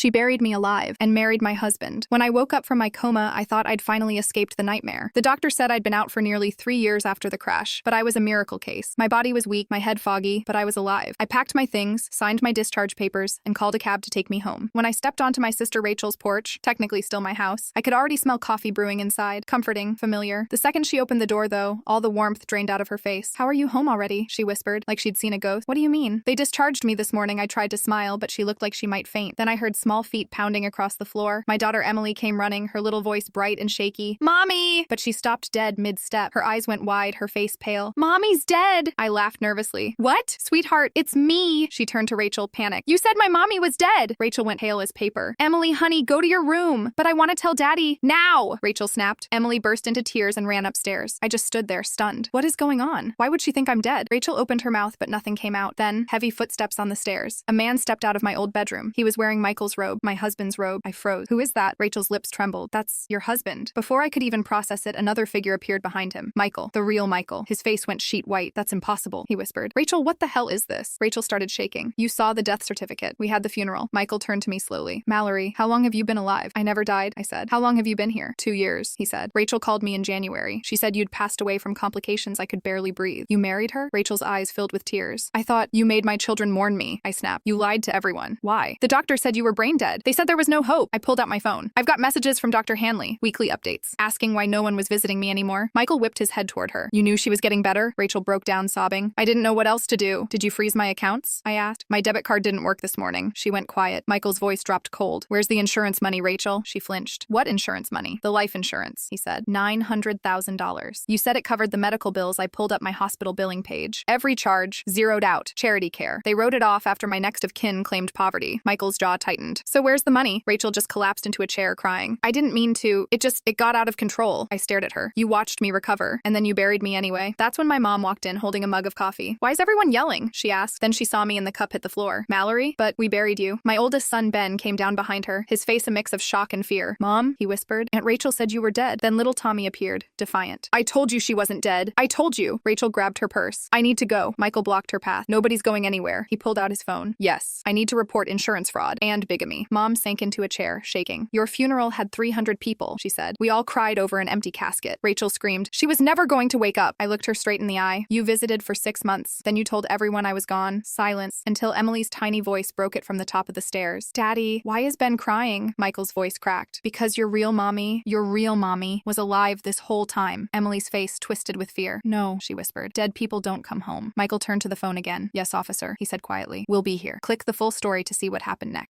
She buried me alive and married my husband. When I woke up from my coma, I thought I'd finally escaped the nightmare. The doctor said I'd been out for nearly 3 years after the crash, but I was a miracle case. My body was weak, my head foggy, but I was alive. I packed my things, signed my discharge papers, and called a cab to take me home. When I stepped onto my sister Rachel's porch, technically still my house, I could already smell coffee brewing inside. Comforting, familiar. The second she opened the door, though, all the warmth drained out of her face. "How are you home already?" she whispered, like she'd seen a ghost. "What do you mean?" "They discharged me this morning." I tried to smile, but she looked like she might faint. Then I heard small feet pounding across the floor. My daughter Emily came running, her little voice bright and shaky. "Mommy!" But she stopped dead mid-step. Her eyes went wide, her face pale. "Mommy's dead!" I laughed nervously. "What?" "Sweetheart, it's me!" She turned to Rachel, panicked. "You said my mommy was dead!" Rachel went pale as paper. "Emily, honey, go to your room." "But I want to tell Daddy now!" Rachel snapped. Emily burst into tears and ran upstairs. I just stood there, stunned. What is going on? Why would she think I'm dead? Rachel opened her mouth, but nothing came out. Then, heavy footsteps on the stairs. A man stepped out of my old bedroom. He was wearing Michael's robe, my husband's robe. I froze. "Who is that?" Rachel's lips trembled. "That's your husband." Before I could even process it, another figure appeared behind him. Michael, the real Michael. His face went sheet white. "That's impossible," he whispered. "Rachel, what the hell is this?" Rachel started shaking. "You saw the death certificate. We had the funeral." Michael turned to me slowly. "Mallory, how long have you been alive?" "I never died," I said. "How long have you been here?" "2 years," he said. "Rachel called me in January. She said you'd passed away from complications. I could barely breathe." "You married her?" Rachel's eyes filled with tears. "I thought you made my children mourn me," I snapped. "You lied to everyone." "Why?" "The doctor said you were brain dead. They said there was no hope." I pulled out my phone. "I've got messages from Dr. Hanley, weekly updates, asking why no one was visiting me anymore." Michael whipped his head toward her. "You knew she was getting better?" Rachel broke down, sobbing. "I didn't know what else to do." "Did you freeze my accounts?" I asked. "My debit card didn't work this morning." She went quiet. Michael's voice dropped cold. "Where's the insurance money, Rachel?" She flinched. "What insurance money?" "The life insurance," he said. $900,000. "You said it covered the medical bills." I pulled up my hospital billing page. Every charge, zeroed out. Charity care. They wrote it off after my next of kin claimed poverty. Michael's jaw tightened. "So where's the money?" Rachel just collapsed into a chair, crying. "I didn't mean to. It got out of control." I stared at her. "You watched me recover, and then you buried me anyway." That's when my mom walked in holding a mug of coffee. "Why is everyone yelling?" she asked. Then she saw me and the cup hit the floor. "Mallory, but we buried you." My oldest son, Ben, came down behind her, his face a mix of shock and fear. "Mom," he whispered, "Aunt Rachel said you were dead." Then little Tommy appeared, defiant. "I told you she wasn't dead. I told you." Rachel grabbed her purse. "I need to go." Michael blocked her path. "Nobody's going anywhere." He pulled out his phone. "Yes, I need to report insurance fraud and bigamy." Mom sank into a chair, shaking. "Your funeral had 300 people," she said. "We all cried over an empty casket." Rachel screamed. "She was never going to wake up." I looked her straight in the eye. "You visited for 6 months. Then you told everyone I was gone." Silence, until Emily's tiny voice broke it from the top of the stairs. "Daddy, why is Ben crying?" Michael's voice cracked. "Because your real mommy, was alive this whole time." Emily's face twisted with fear. "No," she whispered. "Dead people don't come home." Michael turned to the phone again. "Yes, officer," he said quietly. "We'll be here." Click the full story to see what happened next.